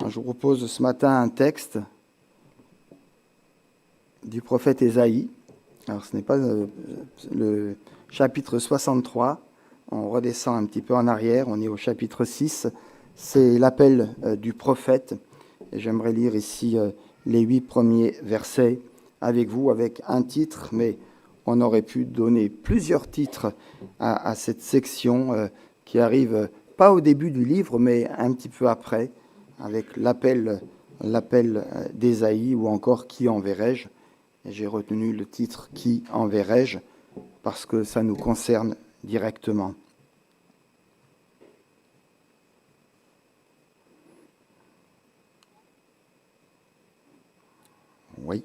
Je vous propose ce matin un texte du prophète Ésaïe. Alors ce n'est pas le chapitre 63, on redescend un petit peu en arrière, on est au chapitre 6, c'est l'appel du prophète. Et j'aimerais lire ici les 8 premiers versets avec vous, avec un titre, mais on aurait pu donner plusieurs titres à cette section qui arrive pas au début du livre, mais un petit peu après, avec l'appel d'Ésaïe ou encore « Qui enverrai-je » Et j'ai retenu le titre « Qui enverrai-je » parce que ça nous concerne directement. Oui.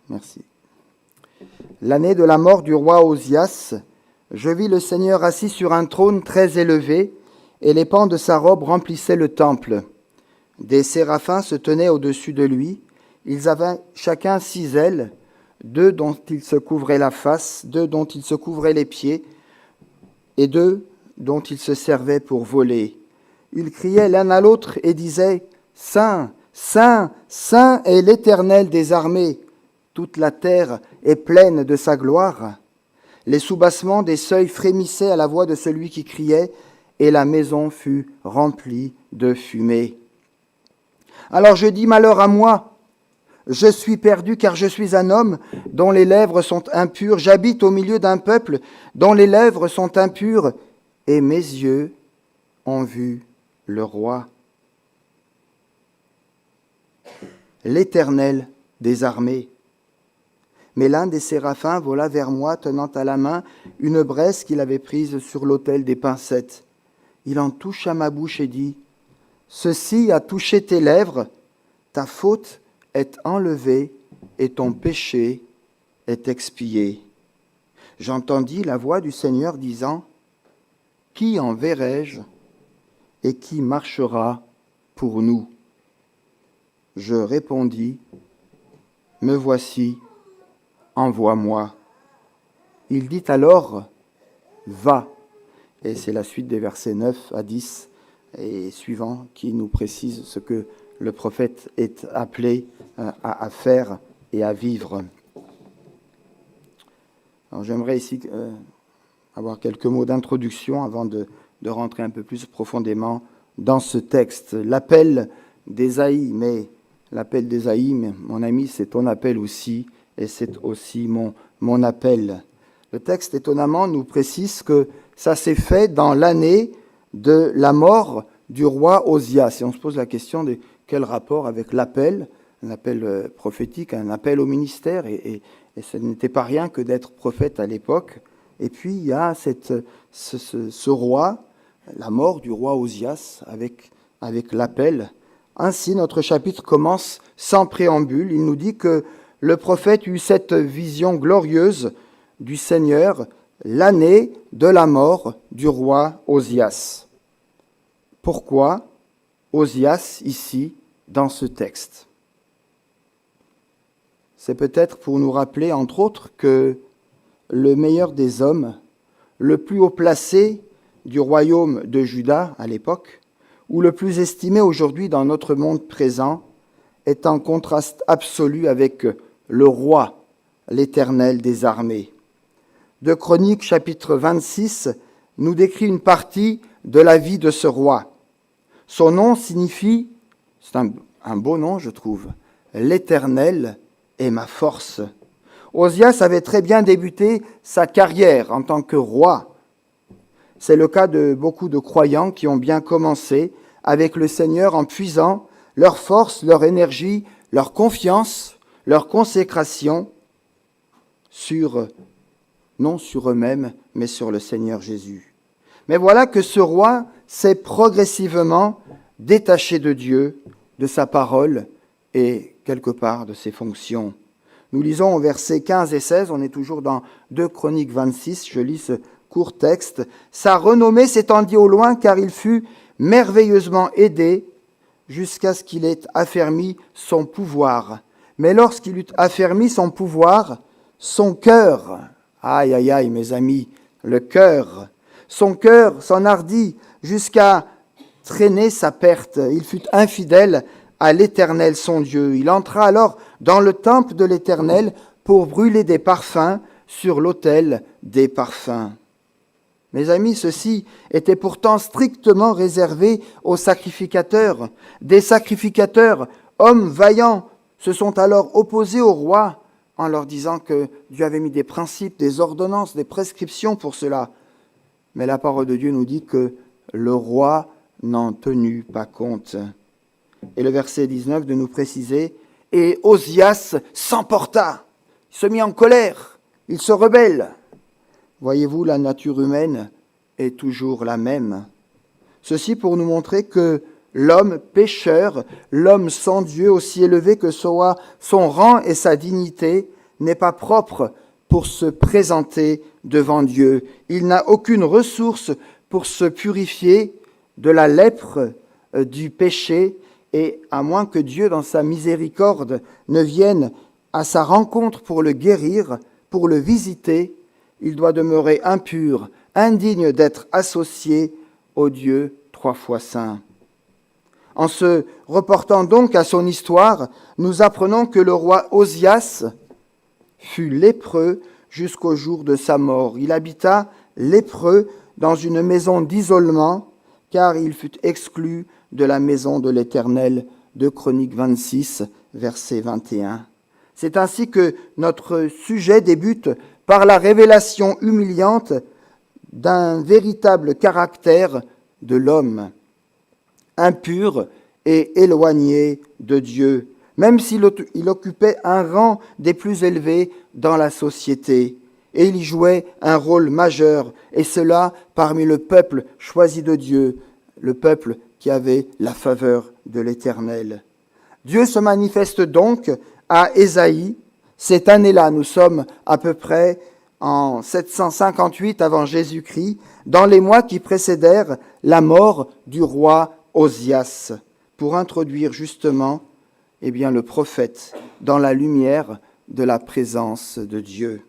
Merci. L'année de la mort du roi Osias, je vis le Seigneur assis sur un trône très élevé, et les pans de sa robe remplissaient le temple. Des séraphins se tenaient au-dessus de lui. Ils avaient chacun 6 ailes, 2 dont ils se couvraient la face, 2 dont ils se couvraient les pieds, et 2 dont ils se servaient pour voler. Ils criaient l'un à l'autre et disaient « Saint, Saint, Saint est l'Éternel des armées. Toute la terre est pleine de sa gloire. » Les soubassements des seuils frémissaient à la voix de celui qui criait, et la maison fut remplie de fumée. Alors je dis, malheur à moi, je suis perdu car je suis un homme dont les lèvres sont impures. J'habite au milieu d'un peuple dont les lèvres sont impures, et mes yeux ont vu le roi, l'Éternel des armées. Mais l'un des séraphins vola vers moi, tenant à la main une braise qu'il avait prise sur l'autel des pincettes. Il en toucha ma bouche et dit, « Ceci a touché tes lèvres, ta faute est enlevée et ton péché est expié. » J'entendis la voix du Seigneur disant, « Qui enverrai-je et qui marchera pour nous ?» Je répondis, « Me voici, envoie-moi. » Il dit alors, « Va !» Et c'est la suite des versets 9 à 10 et suivants qui nous précisent ce que le prophète est appelé à faire et à vivre. Alors j'aimerais ici avoir quelques mots d'introduction avant de rentrer un peu plus profondément dans ce texte. L'appel d'Ésaïe, mais l'appel d'Ésaïe, mon ami, c'est ton appel aussi, et c'est aussi mon appel. Le texte, étonnamment, nous précise que ça s'est fait dans l'année de la mort du roi Osias. Et on se pose la question de quel rapport avec l'appel, un appel prophétique, un appel au ministère, et ce n'était pas rien que d'être prophète à l'époque. Et puis il y a ce roi, la mort du roi Osias, avec l'appel. Ainsi, notre chapitre commence sans préambule. Il nous dit que le prophète eut cette vision glorieuse du Seigneur, l'année de la mort du roi Osias. Pourquoi Osias ici, dans ce texte? C'est peut-être pour nous rappeler, entre autres, que le meilleur des hommes, le plus haut placé du royaume de Juda à l'époque, ou le plus estimé aujourd'hui dans notre monde présent, est en contraste absolu avec le roi, l'Éternel des armées. De Chroniques, chapitre 26, nous décrit une partie de la vie de ce roi. Son nom signifie, c'est un beau nom je trouve, l'Éternel est ma force. Osias avait très bien débuté sa carrière en tant que roi. C'est le cas de beaucoup de croyants qui ont bien commencé avec le Seigneur en puisant leur force, leur énergie, leur confiance, leur consécration non sur eux-mêmes, mais sur le Seigneur Jésus. Mais voilà que ce roi s'est progressivement détaché de Dieu, de sa parole et quelque part de ses fonctions. Nous lisons au versets 15 et 16, on est toujours dans 2 Chroniques 26, je lis ce court texte. « Sa renommée s'étendit au loin car il fut merveilleusement aidé jusqu'à ce qu'il ait affermi son pouvoir. Mais lorsqu'il eut affermi son pouvoir, son cœur, aïe aïe aïe mes amis, le cœur, son cœur s'enhardit jusqu'à traîner sa perte. Il fut infidèle à l'Éternel son Dieu. Il entra alors dans le temple de l'Éternel pour brûler des parfums sur l'autel des parfums. Mes amis, ceci était pourtant strictement réservé aux sacrificateurs. Des sacrificateurs, hommes vaillants, se sont alors opposés au roi en leur disant que Dieu avait mis des principes, des ordonnances, des prescriptions pour cela. Mais la parole de Dieu nous dit que le roi n'en tenut pas compte. Et le verset 19 de nous préciser, « Et Osias s'emporta », il se mit en colère, il se rebelle. Voyez-vous, la nature humaine est toujours la même. Ceci pour nous montrer que l'homme pécheur, l'homme sans Dieu, aussi élevé que soit son rang et sa dignité, n'est pas propre pour se présenter devant Dieu. Il n'a aucune ressource pour se purifier de la lèpre du péché, et à moins que Dieu, dans sa miséricorde, ne vienne à sa rencontre pour le guérir, pour le visiter, il doit demeurer impur, indigne d'être associé au Dieu 3 fois saint. En se reportant donc à son histoire, nous apprenons que le roi Osias fut lépreux jusqu'au jour de sa mort. Il habita lépreux dans une maison d'isolement, car il fut exclu de la maison de l'Éternel, de Chroniques 26, verset 21. C'est ainsi que notre sujet débute par la révélation humiliante d'un véritable caractère de l'homme, impur et éloigné de Dieu, même s'il occupait un rang des plus élevés dans la société. Et il y jouait un rôle majeur, et cela parmi le peuple choisi de Dieu, le peuple qui avait la faveur de l'Éternel. Dieu se manifeste donc à Ésaïe. Cette année-là, nous sommes à peu près en 758 avant Jésus-Christ, dans les mois qui précédèrent la mort du roi Osias, pour introduire justement le prophète dans la lumière de la présence de Dieu.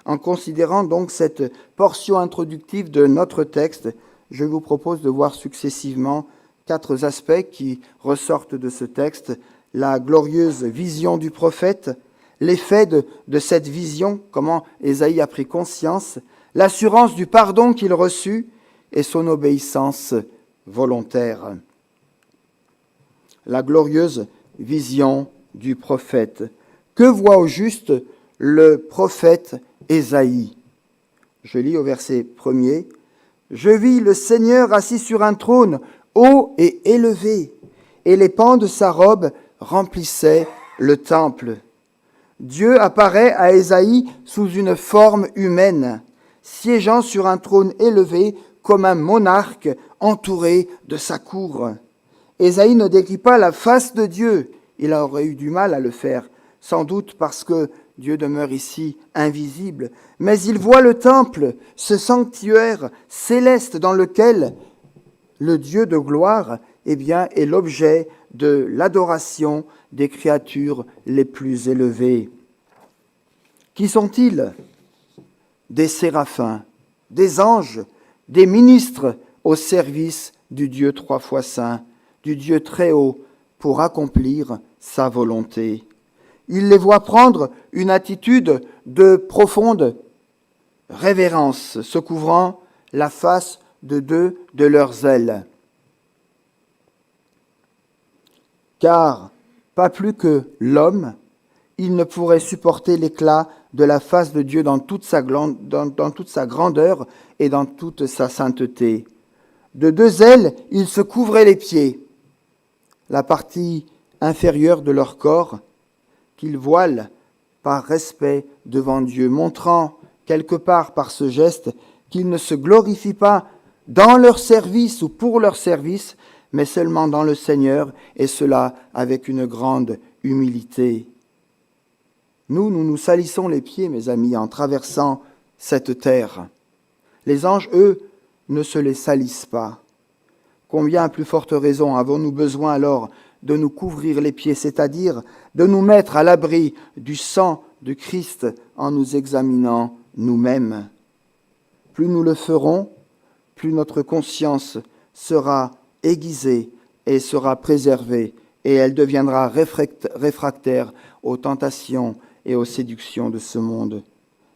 En considérant donc cette portion introductive de notre texte, je vous propose de voir successivement 4 aspects qui ressortent de ce texte: la glorieuse vision du prophète, l'effet de cette vision, comment Ésaïe a pris conscience, l'assurance du pardon qu'il reçut et son obéissance volontaire. La glorieuse vision du prophète. Que voit au juste le prophète Ésaïe? Je lis au verset 1er. « Je vis le Seigneur assis sur un trône, haut et élevé, et les pans de sa robe remplissaient le temple. » Dieu apparaît à Ésaïe sous une forme humaine, siégeant sur un trône élevé comme un monarque entouré de sa cour. Ésaïe ne décrit pas la face de Dieu, il aurait eu du mal à le faire, sans doute parce que Dieu demeure ici invisible, mais il voit le temple, ce sanctuaire céleste dans lequel le Dieu de gloire est l'objet de l'adoration des créatures les plus élevées. Qui sont-ils? Des séraphins, des anges, des ministres au service du Dieu 3 fois saint, du Dieu très haut, pour accomplir sa volonté. Il les voit prendre une attitude de profonde révérence, se couvrant la face de 2 de leurs ailes. Car, pas plus que l'homme, il ne pourrait supporter l'éclat de la face de Dieu dans toute sa grandeur et dans toute sa sainteté. De 2 ailes, ils se couvraient les pieds, la partie inférieure de leur corps, qu'ils voilent par respect devant Dieu, montrant quelque part par ce geste qu'ils ne se glorifient pas dans leur service ou pour leur service, mais seulement dans le Seigneur, et cela avec une grande humilité. Nous nous salissons les pieds, mes amis, en traversant cette terre. Les anges, eux, ne se les salissent pas. Combien à plus forte raison avons-nous besoin alors de nous couvrir les pieds, c'est-à-dire de nous mettre à l'abri du sang de Christ en nous examinant nous-mêmes. Plus nous le ferons, plus notre conscience sera aiguisée et sera préservée, et elle deviendra réfractaire aux tentations et aux séductions de ce monde.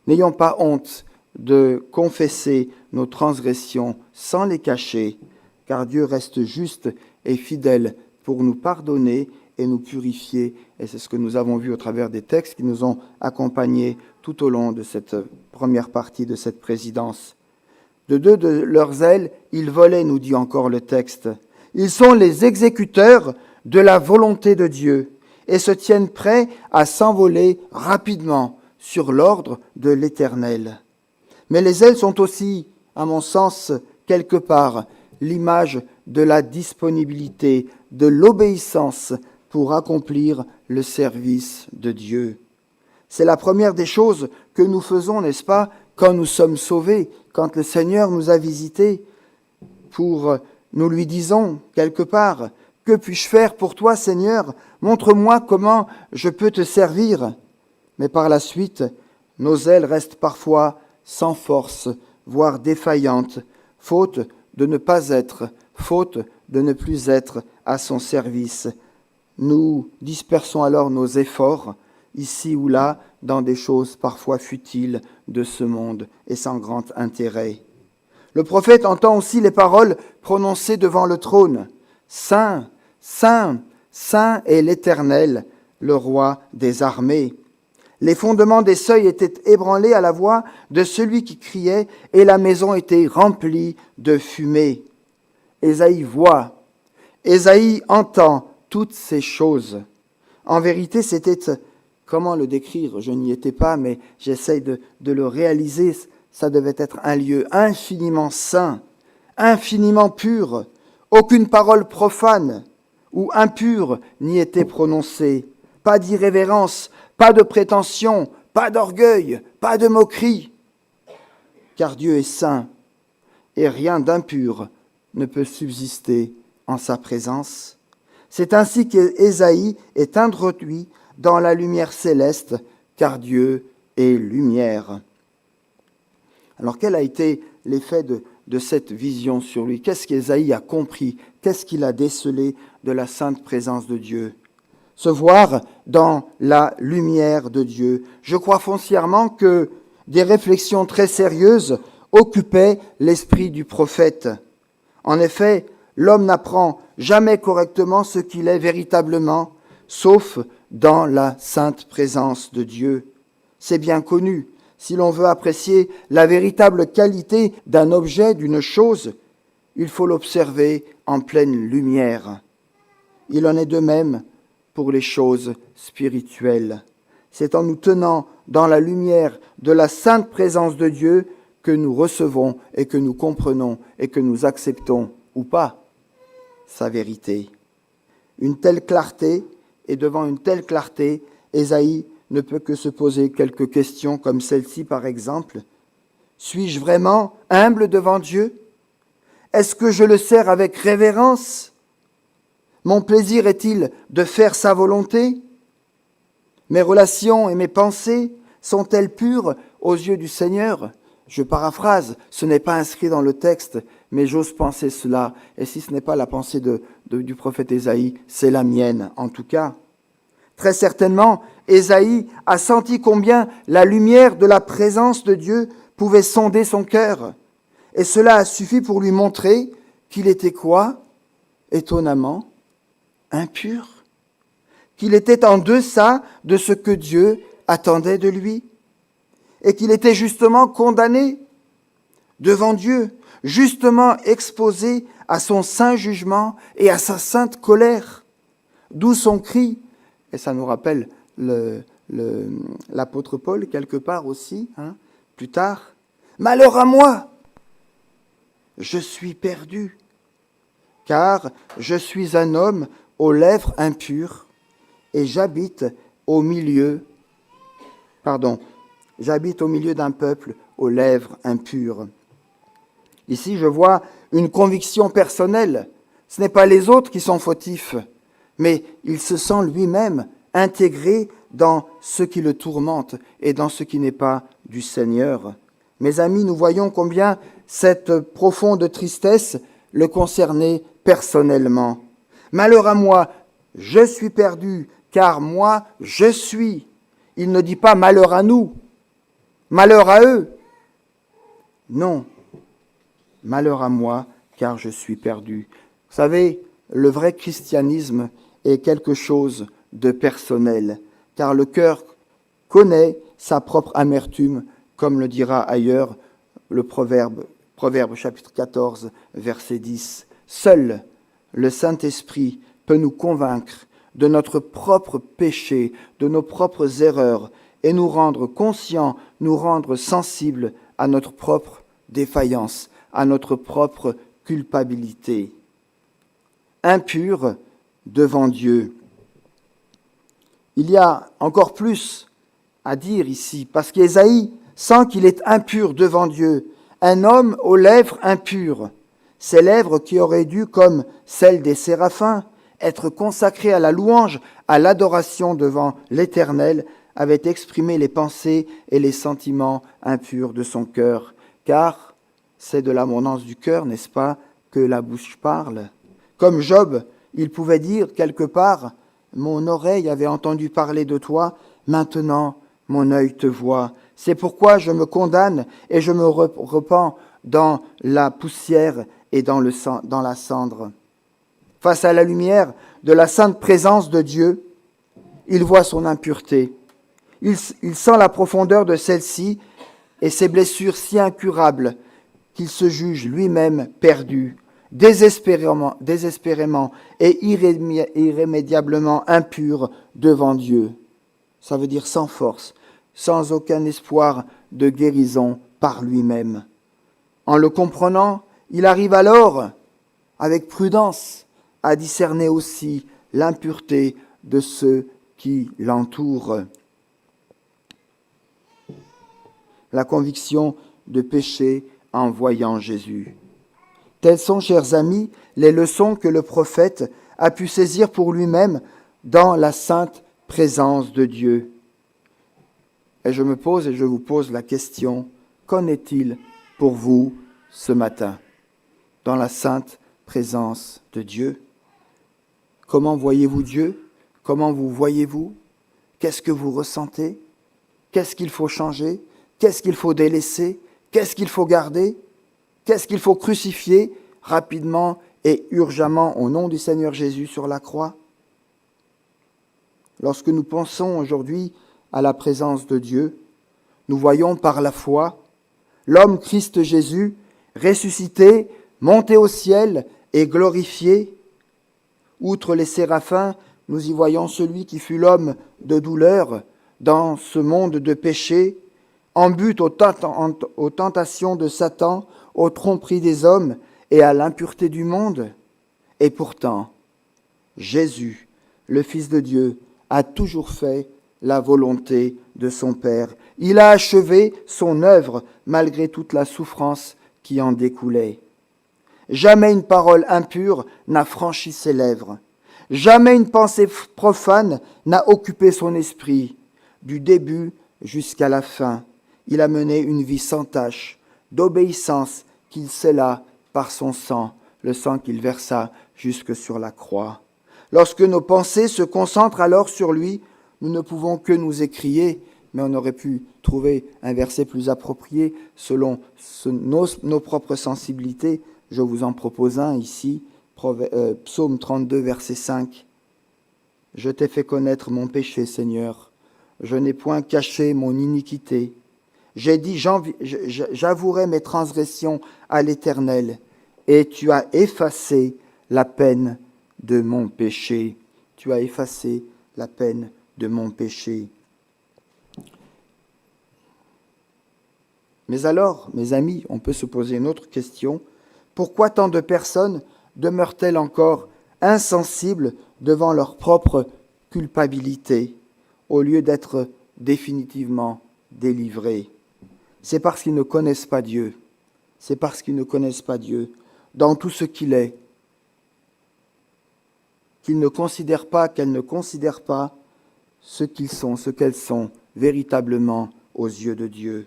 N'ayons pas honte de confesser nos transgressions sans les cacher, car Dieu reste juste et fidèle pour nous pardonner et nous purifier. Et c'est ce que nous avons vu au travers des textes qui nous ont accompagnés tout au long de cette première partie de cette présidence. De deux de leurs ailes, ils volaient, nous dit encore le texte. Ils sont les exécuteurs de la volonté de Dieu et se tiennent prêts à s'envoler rapidement sur l'ordre de l'Éternel. Mais les ailes sont aussi, à mon sens, quelque part, l'image de la disponibilité, de l'obéissance pour accomplir le service de Dieu. C'est la première des choses que nous faisons, n'est-ce pas, quand nous sommes sauvés, quand le Seigneur nous a visités, nous lui disons quelque part, « Que puis-je faire pour toi, Seigneur? Montre-moi comment je peux te servir. » Mais par la suite, nos ailes restent parfois sans force, voire défaillantes, faute de ne pas être, faute de ne plus être à son service. Nous dispersons alors nos efforts, ici ou là, dans des choses parfois futiles de ce monde et sans grand intérêt. Le prophète entend aussi les paroles prononcées devant le trône. « Saint, Saint, Saint est l'Éternel, le roi des armées. » Les fondements des seuils étaient ébranlés à la voix de celui qui criait, et la maison était remplie de fumée. Ésaïe voit, Ésaïe entend toutes ces choses. En vérité, c'était, comment le décrire? Je n'y étais pas, mais j'essaye de le réaliser. Ça devait être un lieu infiniment saint, infiniment pur. Aucune parole profane ou impure n'y était prononcée. Pas d'irrévérence, pas de prétention, pas d'orgueil, pas de moquerie. Car Dieu est saint et rien d'impur ne peut subsister en sa présence. C'est ainsi qu'Ésaïe est introduit dans la lumière céleste, car Dieu est lumière. Alors quel a été l'effet de cette vision sur lui? Qu'est-ce qu'Ésaïe a compris? Qu'est-ce qu'il a décelé de la sainte présence de Dieu? Se voir dans la lumière de Dieu. Je crois foncièrement que des réflexions très sérieuses occupaient l'esprit du prophète. En effet, l'homme n'apprend jamais correctement ce qu'il est véritablement, sauf dans la sainte présence de Dieu. C'est bien connu. Si l'on veut apprécier la véritable qualité d'un objet, d'une chose, il faut l'observer en pleine lumière. Il en est de même pour les choses spirituelles. C'est en nous tenant dans la lumière de la sainte présence de Dieu que nous recevons et que nous comprenons et que nous acceptons ou pas sa vérité. Une telle clarté, et devant une telle clarté, Ésaïe ne peut que se poser quelques questions comme celle-ci par exemple. Suis-je vraiment humble devant Dieu? Est-ce que je le sers avec révérence? Mon plaisir est-il de faire sa volonté? Mes relations et mes pensées sont-elles pures aux yeux du Seigneur? Je paraphrase, ce n'est pas inscrit dans le texte, mais j'ose penser cela. Et si ce n'est pas la pensée du prophète Ésaïe, c'est la mienne en tout cas. Très certainement, Ésaïe a senti combien la lumière de la présence de Dieu pouvait sonder son cœur. Et cela a suffi pour lui montrer qu'il était quoi? Étonnamment, impur. Qu'il était en deçà de ce que Dieu attendait de lui. Et qu'il était justement condamné devant Dieu, justement exposé à son saint jugement et à sa sainte colère. D'où son cri, et ça nous rappelle l'apôtre Paul quelque part aussi, plus tard, « Malheur à moi, je suis perdu, car je suis un homme aux lèvres impures et j'habite au milieu d'un peuple aux lèvres impures. » Ici, je vois une conviction personnelle. Ce n'est pas les autres qui sont fautifs, mais il se sent lui-même intégré dans ce qui le tourmente et dans ce qui n'est pas du Seigneur. Mes amis, nous voyons combien cette profonde tristesse le concerner personnellement. Malheur à moi, je suis perdu, car moi, je suis. Il ne dit pas malheur à nous, malheur à eux. Non, malheur à moi, car je suis perdu. Vous savez, le vrai christianisme est quelque chose de personnel, car le cœur connaît sa propre amertume, comme le dira ailleurs le Proverbe chapitre 14, verset 10. Seul le Saint-Esprit peut nous convaincre de notre propre péché, de nos propres erreurs, et nous rendre conscients, nous rendre sensibles à notre propre défaillance, à notre propre culpabilité. Impur devant Dieu. Il y a encore plus à dire ici, parce qu'Ésaïe sent qu'il est impur devant Dieu, un homme aux lèvres impures, ces lèvres qui auraient dû, comme celles des séraphins, être consacrées à la louange, à l'adoration devant l'Éternel, avaient exprimé les pensées et les sentiments impurs de son cœur. Car c'est de l'abondance du cœur, n'est-ce pas, que la bouche parle. Comme Job, il pouvait dire quelque part, « Mon oreille avait entendu parler de toi, maintenant mon œil te voit. C'est pourquoi je me condamne et je me repens dans la poussière et dans la cendre. » Face à la lumière de la sainte présence de Dieu, il voit son impureté. Il sent la profondeur de celle-ci et ses blessures si incurables qu'il se juge lui-même perdu, désespérément et irrémédiablement impur devant Dieu. Ça veut dire sans force, sans aucun espoir de guérison par lui-même. En le comprenant, il arrive alors, avec prudence, à discerner aussi l'impureté de ceux qui l'entourent. La conviction de péché en voyant Jésus. Telles sont, chers amis, les leçons que le prophète a pu saisir pour lui-même dans la sainte présence de Dieu. Et je me pose et je vous pose la question, qu'en est-il pour vous ce matin, dans la sainte présence de Dieu? Comment voyez-vous Dieu? Comment vous voyez-vous? Qu'est-ce que vous ressentez? Qu'est-ce qu'il faut changer? Qu'est-ce qu'il faut délaisser? Qu'est-ce qu'il faut garder? Qu'est-ce qu'il faut crucifier rapidement et urgemment au nom du Seigneur Jésus sur la croix? Lorsque nous pensons aujourd'hui à la présence de Dieu, nous voyons par la foi l'homme Christ Jésus ressuscité, monté au ciel et glorifié. Outre les séraphins, nous y voyons celui qui fut l'homme de douleur dans ce monde de péché, en but aux tentations de Satan, aux tromperies des hommes et à l'impureté du monde. Et pourtant, Jésus, le Fils de Dieu, a toujours fait la volonté de son Père. Il a achevé son œuvre malgré toute la souffrance qui en découlait. Jamais une parole impure n'a franchi ses lèvres. Jamais une pensée profane n'a occupé son esprit. Du début jusqu'à la fin, il a mené une vie sans tache, d'obéissance qu'il scella par son sang, le sang qu'il versa jusque sur la croix. Lorsque nos pensées se concentrent alors sur lui, nous ne pouvons que nous écrier, mais on aurait pu trouver un verset plus approprié selon nos propres sensibilités. Je vous en propose un ici, Psaume 32, verset 5. « Je t'ai fait connaître mon péché, Seigneur. Je n'ai point caché mon iniquité. J'ai dit, j'avouerai mes transgressions à l'Éternel, et tu as effacé la peine de mon péché. » Tu as effacé la peine de mon péché. Mais alors, mes amis, on peut se poser une autre question. Pourquoi tant de personnes demeurent-elles encore insensibles devant leur propre culpabilité, au lieu d'être définitivement délivrées? C'est parce qu'ils ne connaissent pas Dieu. C'est parce qu'ils ne connaissent pas Dieu dans tout ce qu'il est, qu'ils ne considèrent pas, qu'elles ne considèrent pas ce qu'ils sont, ce qu'elles sont véritablement aux yeux de Dieu.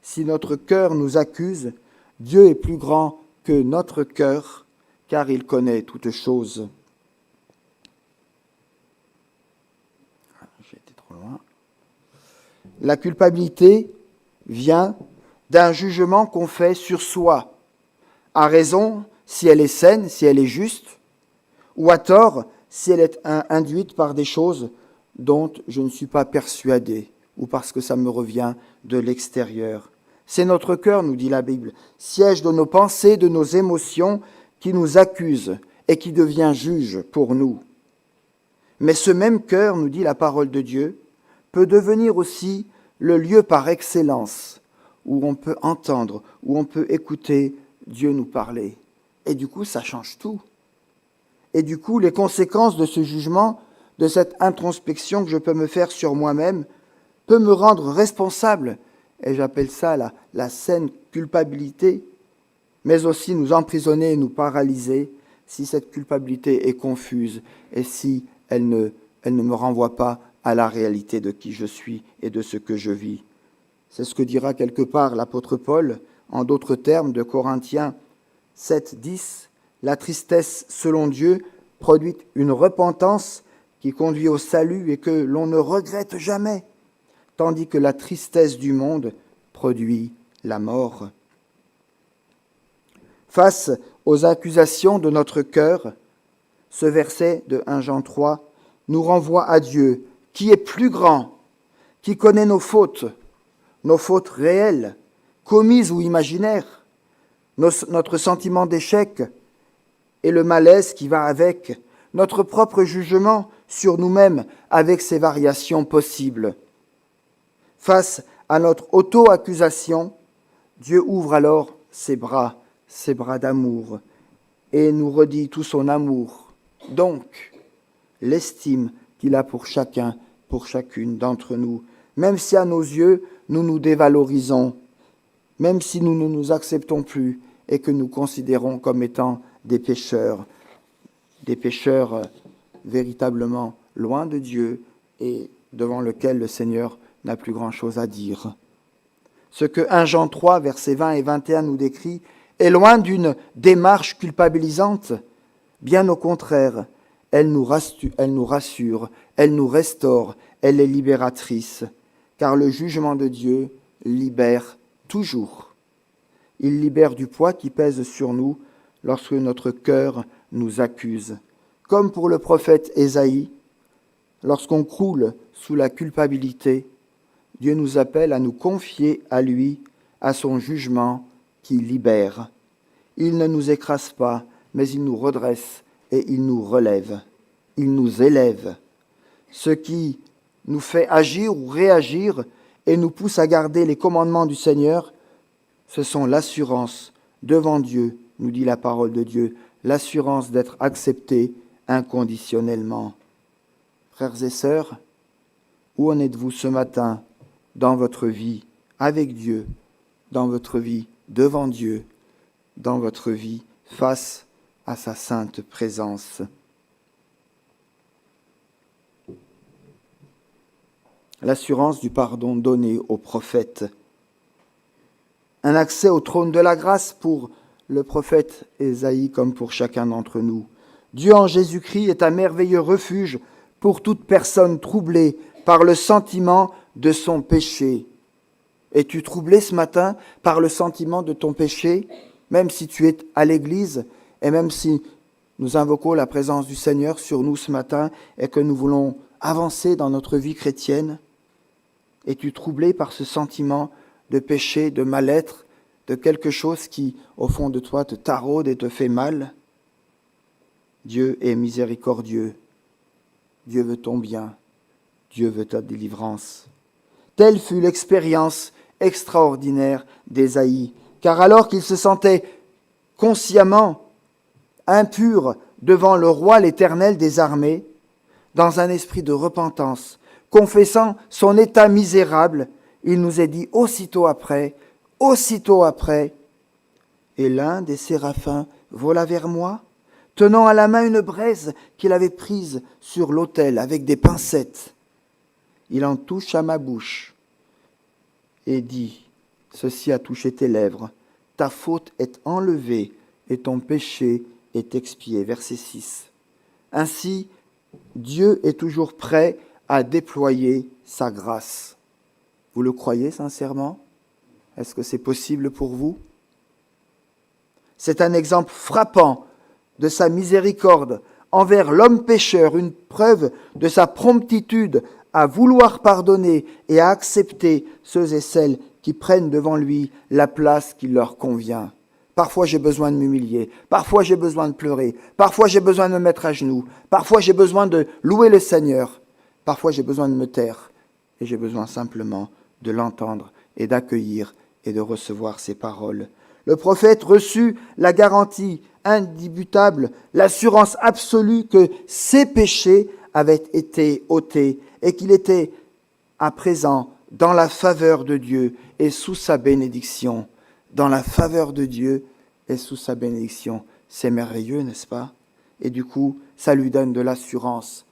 Si notre cœur nous accuse, Dieu est plus grand que notre cœur car il connaît toutes choses. J'ai été trop loin. La culpabilité vient d'un jugement qu'on fait sur soi, à raison si elle est saine, si elle est juste, ou à tort si elle est induite par des choses dont je ne suis pas persuadé, ou parce que ça me revient de l'extérieur. C'est notre cœur, nous dit la Bible, siège de nos pensées, de nos émotions, qui nous accuse et qui devient juge pour nous. Mais ce même cœur, nous dit la parole de Dieu, peut devenir aussi le lieu par excellence où on peut entendre, où on peut écouter Dieu nous parler. Et du coup, ça change tout. Et du coup, les conséquences de ce jugement, de cette introspection que je peux me faire sur moi-même, peut me rendre responsable. Et j'appelle ça la saine culpabilité, mais aussi nous emprisonner et nous paralyser si cette culpabilité est confuse et si elle ne me renvoie pas à la réalité de qui je suis et de ce que je vis. C'est ce que dira quelque part l'apôtre Paul, en d'autres termes, de Corinthiens 7, 10. La tristesse, selon Dieu, produit une repentance qui conduit au salut et que l'on ne regrette jamais, tandis que la tristesse du monde produit la mort. Face aux accusations de notre cœur, ce verset de 1 Jean 3 nous renvoie à Dieu, qui est plus grand, qui connaît nos fautes réelles, commises ou imaginaires, notre sentiment d'échec et le malaise qui va avec, notre propre jugement sur nous-mêmes avec ses variations possibles. Face à notre auto-accusation, Dieu ouvre alors ses bras d'amour, et nous redit tout son amour. Donc, l'estime qu'il a pour chacun, pour chacune d'entre nous, même si à nos yeux, nous nous dévalorisons, même si nous ne nous acceptons plus et que nous considérons comme étant des pécheurs véritablement loin de Dieu et devant lequel le Seigneur n'a plus grand-chose à dire. Ce que 1 Jean 3, versets 20 et 21 nous décrit est loin d'une démarche culpabilisante. Bien au contraire, elle nous rassure, elle nous restaure, elle est libératrice, car le jugement de Dieu libère toujours. Il libère du poids qui pèse sur nous lorsque notre cœur nous accuse. Comme pour le prophète Ésaïe, lorsqu'on croule sous la culpabilité, Dieu nous appelle à nous confier à lui, à son jugement qui libère. Il ne nous écrase pas, mais il nous redresse et il nous relève. Il nous élève. Ce qui nous fait agir ou réagir et nous pousse à garder les commandements du Seigneur, ce sont l'assurance devant Dieu, nous dit la parole de Dieu, l'assurance d'être accepté inconditionnellement. Frères et sœurs, où en êtes-vous ce matin dans votre vie avec Dieu, dans votre vie devant Dieu, dans votre vie face à sa sainte présence? L'assurance du pardon donné aux prophètes. Un accès au trône de la grâce pour le prophète Ésaïe comme pour chacun d'entre nous. Dieu en Jésus-Christ est un merveilleux refuge pour toute personne troublée par le sentiment de son péché. Es-tu troublé ce matin par le sentiment de ton péché, même si tu es à l'église et même si nous invoquons la présence du Seigneur sur nous ce matin et que nous voulons avancer dans notre vie chrétienne? Es-tu troublé par ce sentiment de péché, de mal-être, de quelque chose qui, au fond de toi, te taraude et te fait mal? Dieu est miséricordieux. Dieu veut ton bien. Dieu veut ta délivrance. Telle fut l'expérience extraordinaire d'Ésaïe, car alors qu'il se sentait consciemment impur devant le roi l'Éternel des armées, dans un esprit de repentance, confessant son état misérable, il nous est dit aussitôt après, et l'un des séraphins vola vers moi, tenant à la main une braise qu'il avait prise sur l'autel avec des pincettes. Il en touche à ma bouche et dit, ceci a touché tes lèvres, ta faute est enlevée et ton péché est expié. Verset 6. Ainsi, Dieu est toujours prêt à déployer sa grâce. Vous le croyez sincèrement? Est-ce que c'est possible pour vous? C'est un exemple frappant de sa miséricorde envers l'homme pécheur, une preuve de sa promptitude à vouloir pardonner et à accepter ceux et celles qui prennent devant lui la place qui leur convient. Parfois j'ai besoin de m'humilier, parfois j'ai besoin de pleurer, parfois j'ai besoin de me mettre à genoux, parfois j'ai besoin de louer le Seigneur, parfois j'ai besoin de me taire et j'ai besoin simplement de l'entendre et d'accueillir et de recevoir ses paroles. Le prophète reçut la garantie indubitable, l'assurance absolue que ses péchés avaient été ôtés et qu'il était à présent dans la faveur de Dieu et sous sa bénédiction. Dans la faveur de Dieu et sous sa bénédiction. C'est merveilleux, n'est-ce pas? Et du coup, ça lui donne de l'assurance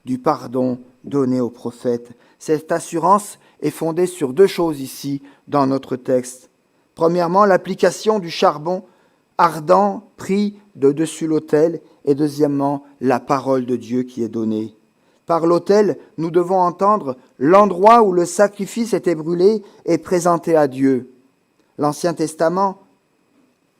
du pardon donné au prophète. Cette assurance est fondée sur deux choses ici dans notre texte. Premièrement, l'application du charbon ardent pris de dessus l'autel et deuxièmement, la parole de Dieu qui est donnée. Par l'autel, nous devons entendre l'endroit où le sacrifice était brûlé et présenté à Dieu. L'Ancien Testament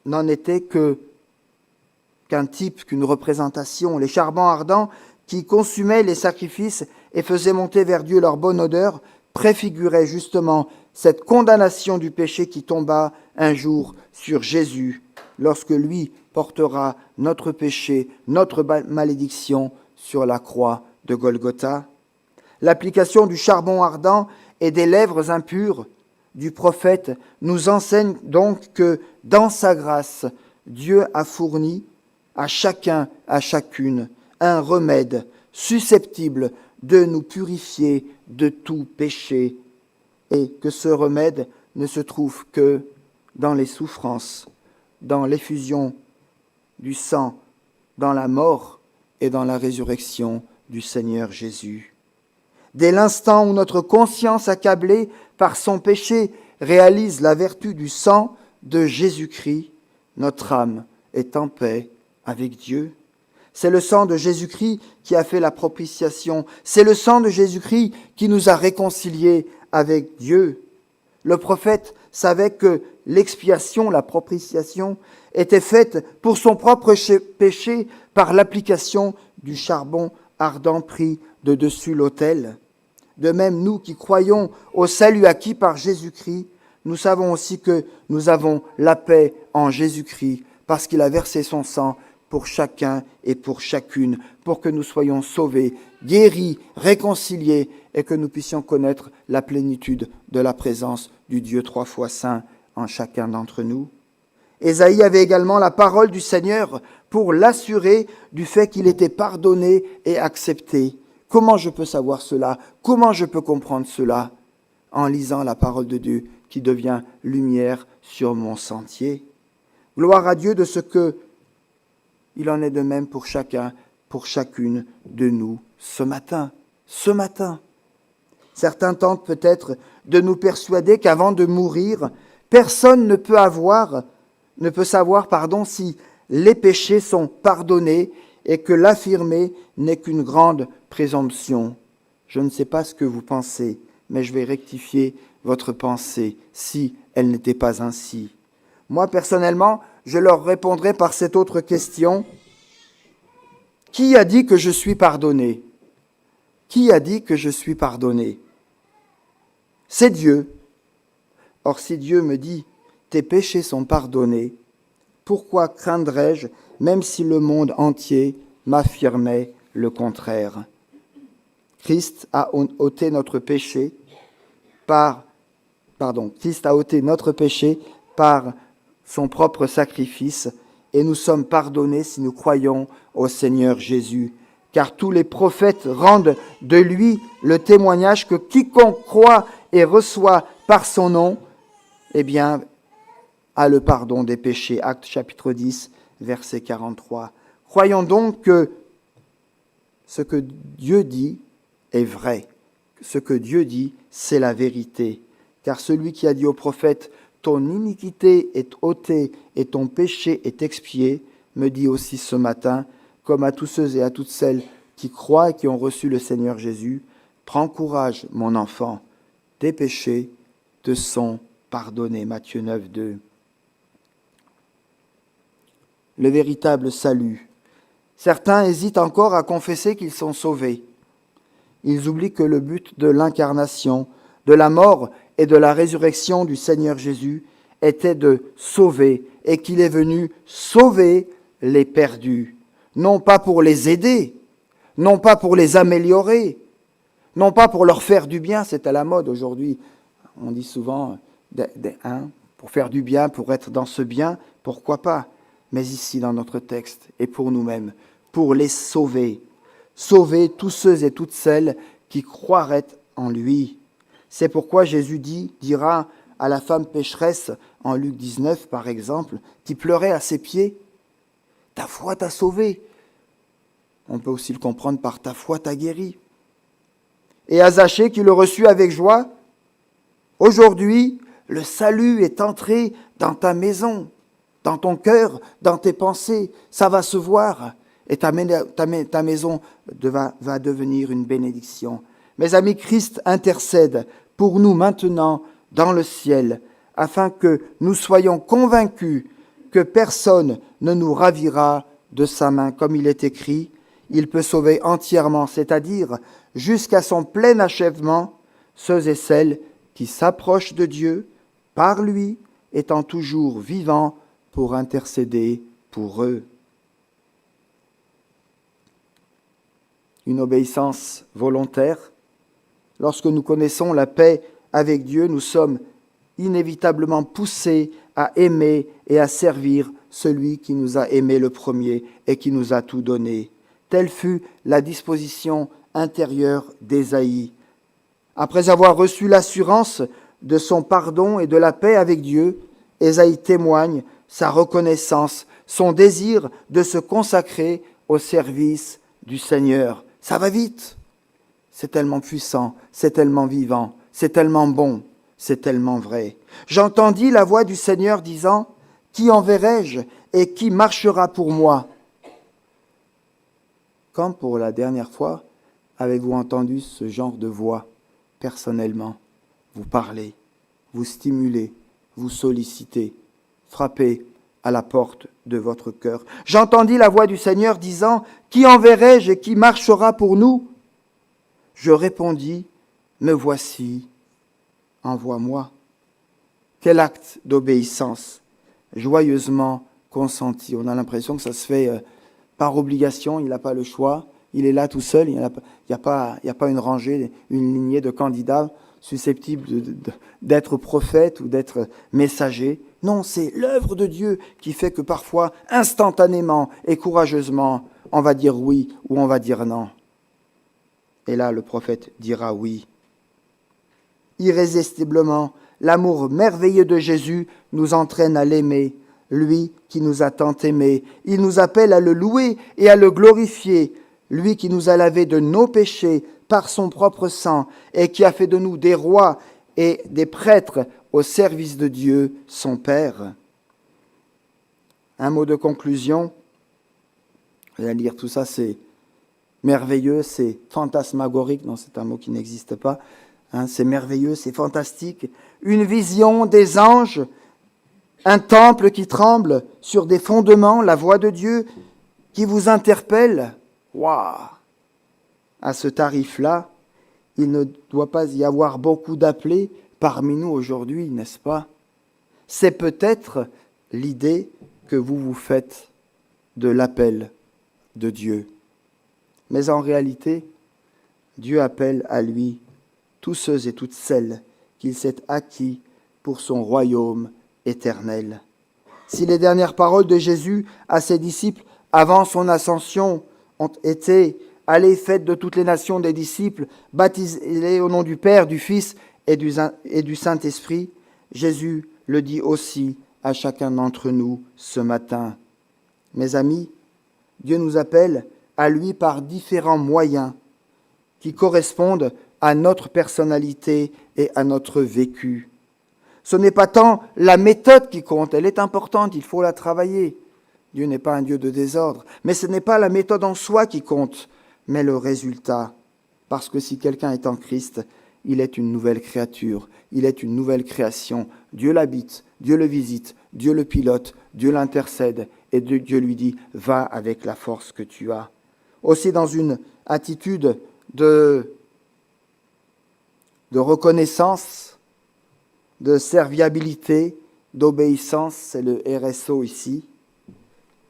n'en était qu'un type, qu'une représentation. Les charbons ardents qui consumaient les sacrifices et faisaient monter vers Dieu leur bonne odeur préfiguraient justement cette condamnation du péché qui tomba un jour sur Jésus lorsque lui portera notre péché, notre malédiction sur la croix de Golgotha. L'application du charbon ardent et des lèvres impures du prophète nous enseigne donc que dans sa grâce, Dieu a fourni à chacun, à chacune, un remède susceptible de nous purifier de tout péché et que ce remède ne se trouve que dans les souffrances, dans l'effusion du sang, dans la mort et dans la résurrection du Seigneur Jésus. Dès l'instant où notre conscience accablée par son péché réalise la vertu du sang de Jésus-Christ, notre âme est en paix avec Dieu. C'est le sang de Jésus-Christ qui a fait la propitiation. C'est le sang de Jésus-Christ qui nous a réconciliés avec Dieu. Le prophète savait que l'expiation, la propitiation, était faite pour son propre péché par l'application du charbon ardent pris de dessus l'autel. De même, nous qui croyons au salut acquis par Jésus-Christ, nous savons aussi que nous avons la paix en Jésus-Christ parce qu'il a versé son sang pour chacun et pour chacune, pour que nous soyons sauvés, guéris, réconciliés et que nous puissions connaître la plénitude de la présence du Dieu trois fois saint en chacun d'entre nous. Ésaïe avait également la parole du Seigneur pour l'assurer du fait qu'il était pardonné et accepté. Comment je peux savoir cela? Comment je peux comprendre cela? En lisant la parole de Dieu qui devient lumière sur mon sentier. Gloire à Dieu de ce que il en est de même pour chacun, pour chacune de nous ce matin. Ce matin. Certains tentent peut-être de nous persuader qu'avant de mourir, personne ne peut savoir, si les péchés sont pardonnés et que l'affirmer n'est qu'une grande présomption. Je ne sais pas ce que vous pensez, mais je vais rectifier votre pensée si elle n'était pas ainsi. Moi, personnellement, je leur répondrai par cette autre question. Qui a dit que je suis pardonné? Qui a dit que je suis pardonné? C'est Dieu. Or, si Dieu me dit « tes péchés sont pardonnés », pourquoi craindrais-je, même si le monde entier m'affirmait le contraire? Christ a ôté notre péché par son propre sacrifice et nous sommes pardonnés si nous croyons au Seigneur Jésus. Car tous les prophètes rendent de lui le témoignage que quiconque croit et reçoit par son nom, a le pardon des péchés. Actes chapitre 10, verset 43. Croyons donc que ce que Dieu dit est vrai. Ce que Dieu dit, c'est la vérité. Car celui qui a dit au prophète ton iniquité est ôtée et ton péché est expié, me dit aussi ce matin, comme à tous ceux et à toutes celles qui croient et qui ont reçu le Seigneur Jésus, prends courage, mon enfant, tes péchés te sont pardonnés. Matthieu 9, 2. Le véritable salut. Certains hésitent encore à confesser qu'ils sont sauvés. Ils oublient que le but de l'incarnation, de la mort et de la résurrection du Seigneur Jésus était de sauver et qu'il est venu sauver les perdus. Non pas pour les aider, non pas pour les améliorer, non pas pour leur faire du bien, c'est à la mode aujourd'hui. On dit souvent, pour faire du bien, pour être dans ce bien, pourquoi pas? Mais ici, dans notre texte, et pour nous-mêmes, pour les sauver. Sauver tous ceux et toutes celles qui croiraient en lui. C'est pourquoi Jésus dira à la femme pécheresse, en Luc 19 par exemple, qui pleurait à ses pieds, « Ta foi t'a sauvé ». On peut aussi le comprendre par « Ta foi t'a guéri ». Et à Zachée qui le reçut avec joie, « Aujourd'hui, le salut est entré dans ta maison, dans ton cœur, dans tes pensées, ça va se voir. » Et ta maison va devenir une bénédiction. Mes amis, Christ intercède pour nous maintenant dans le ciel, afin que nous soyons convaincus que personne ne nous ravira de sa main. Comme il est écrit, il peut sauver entièrement, c'est-à-dire jusqu'à son plein achèvement, ceux et celles qui s'approchent de Dieu par lui, étant toujours vivants pour intercéder pour eux. Une obéissance volontaire. Lorsque nous connaissons la paix avec Dieu, nous sommes inévitablement poussés à aimer et à servir celui qui nous a aimés le premier et qui nous a tout donné. Telle fut la disposition intérieure d'Ésaïe. Après avoir reçu l'assurance de son pardon et de la paix avec Dieu, Ésaïe témoigne sa reconnaissance, son désir de se consacrer au service du Seigneur. Ça va vite. C'est tellement puissant, c'est tellement vivant, c'est tellement bon, c'est tellement vrai. J'entendis la voix du Seigneur disant, « Qui enverrai-je et qui marchera pour moi ?» Quand pour la dernière fois avez-vous entendu ce genre de voix personnellement? Vous parlez, vous stimulez, vous sollicitez, frappez à la porte de votre cœur. J'entendis la voix du Seigneur disant, « Qui enverrai-je et qui marchera pour nous ?» Je répondis, « Me voici, envoie-moi. » Quel acte d'obéissance, joyeusement consenti. On a l'impression que ça se fait par obligation, il n'a pas le choix, il est là tout seul, il n'y a pas une rangée, une lignée de candidats susceptibles d'être prophètes ou d'être messagers. Non, c'est l'œuvre de Dieu qui fait que parfois, instantanément et courageusement, on va dire oui ou on va dire non. Et là, le prophète dira oui. Irrésistiblement, l'amour merveilleux de Jésus nous entraîne à l'aimer, lui qui nous a tant aimés. Il nous appelle à le louer et à le glorifier, lui qui nous a lavés de nos péchés par son propre sang et qui a fait de nous des rois et des prêtres au service de Dieu, son Père. Un mot de conclusion. Vous allez lire tout ça, c'est merveilleux, c'est fantasmagorique. Non, c'est un mot qui n'existe pas. C'est merveilleux, c'est fantastique. Une vision des anges, un temple qui tremble sur des fondements, la voix de Dieu qui vous interpelle. Waouh! À ce tarif-là, il ne doit pas y avoir beaucoup d'appelés parmi nous aujourd'hui, n'est-ce pas? C'est peut-être l'idée que vous vous faites de l'appel de Dieu. Mais en réalité, Dieu appelle à lui tous ceux et toutes celles qu'il s'est acquis pour son royaume éternel. Si les dernières paroles de Jésus à ses disciples avant son ascension ont été « Allez, faites de toutes les nations des disciples, baptisez-les au nom du Père, du Fils et du Saint-Esprit », Jésus le dit aussi à chacun d'entre nous ce matin. Mes amis, Dieu nous appelle à lui par différents moyens qui correspondent à notre personnalité et à notre vécu. Ce n'est pas tant la méthode qui compte, elle est importante, il faut la travailler. Dieu n'est pas un Dieu de désordre, mais ce n'est pas la méthode en soi qui compte, mais le résultat. Parce que si quelqu'un est en Christ, il est une nouvelle créature, il est une nouvelle création. Dieu l'habite, Dieu le visite, Dieu le pilote, Dieu l'intercède, et Dieu lui dit, va avec la force que tu as. Aussi dans une attitude de reconnaissance, de serviabilité, d'obéissance, c'est le RSO ici.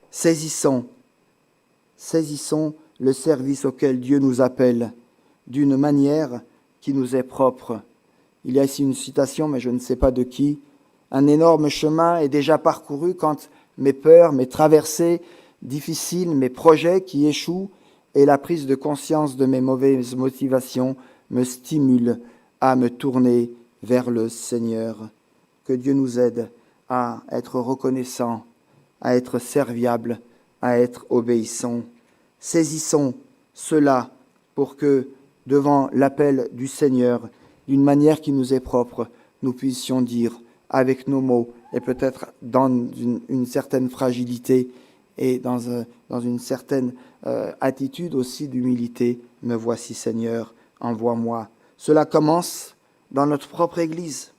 Saisissons le service auquel Dieu nous appelle d'une manière qui nous est propre. Il y a ici une citation, mais je ne sais pas de qui. Un énorme chemin est déjà parcouru quand mes peurs, mes traversées difficiles, mes projets qui échouent et la prise de conscience de mes mauvaises motivations me stimulent à me tourner vers le Seigneur. Que Dieu nous aide à être reconnaissants, à être serviables, à être obéissants. Saisissons cela pour que, devant l'appel du Seigneur, d'une manière qui nous est propre, nous puissions dire avec nos mots, et peut-être dans une certaine fragilité et dans une certaine attitude aussi d'humilité, me voici Seigneur, envoie-moi. Cela commence dans notre propre Église.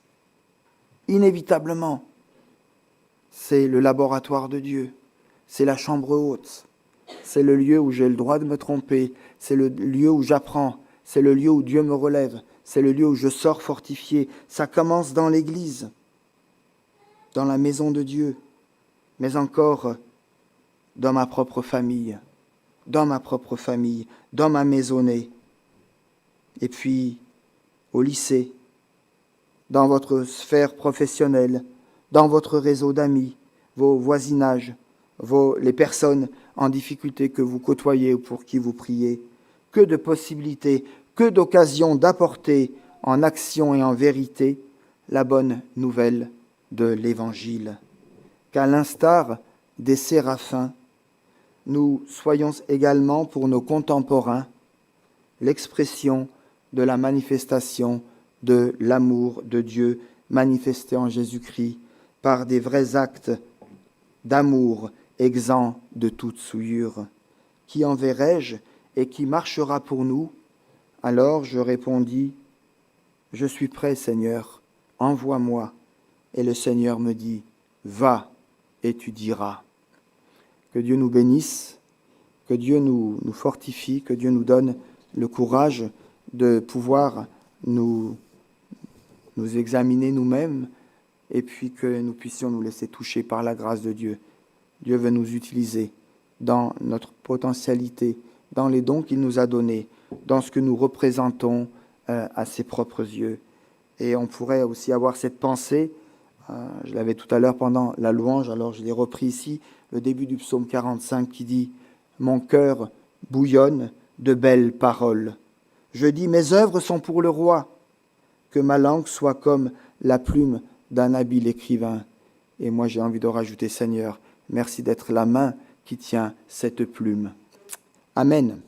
Inévitablement, c'est le laboratoire de Dieu, c'est la chambre haute, c'est le lieu où j'ai le droit de me tromper, c'est le lieu où j'apprends, c'est le lieu où Dieu me relève, c'est le lieu où je sors fortifié. Ça commence dans l'Église, dans la maison de Dieu, mais encore dans ma propre famille, dans ma maisonnée, et puis au lycée, dans votre sphère professionnelle, dans votre réseau d'amis, vos voisinages, les personnes en difficulté que vous côtoyez ou pour qui vous priez. Que de possibilités, que d'occasions d'apporter en action et en vérité la bonne nouvelle de l'Évangile. Qu'à l'instar des séraphins, nous soyons également pour nos contemporains l'expression de la manifestation de l'amour de Dieu manifesté en Jésus-Christ par des vrais actes d'amour exempts de toute souillure. Qui enverrai-je et qui marchera pour nous ? Alors je répondis, je suis prêt, Seigneur, envoie-moi. Et le Seigneur me dit, va et tu diras. Que Dieu nous bénisse, que Dieu nous fortifie, que Dieu nous donne le courage de pouvoir nous examiner nous-mêmes et puis que nous puissions nous laisser toucher par la grâce de Dieu. Dieu veut nous utiliser dans notre potentialité, dans les dons qu'il nous a donnés, dans ce que nous représentons à ses propres yeux. Et on pourrait aussi avoir cette pensée, je l'avais tout à l'heure pendant la louange, alors je l'ai repris ici, le début du psaume 45 qui dit « Mon cœur bouillonne de belles paroles. Je dis, mes œuvres sont pour le roi. Que ma langue soit comme la plume d'un habile écrivain. » Et moi j'ai envie de rajouter, Seigneur, merci d'être la main qui tient cette plume. Amen.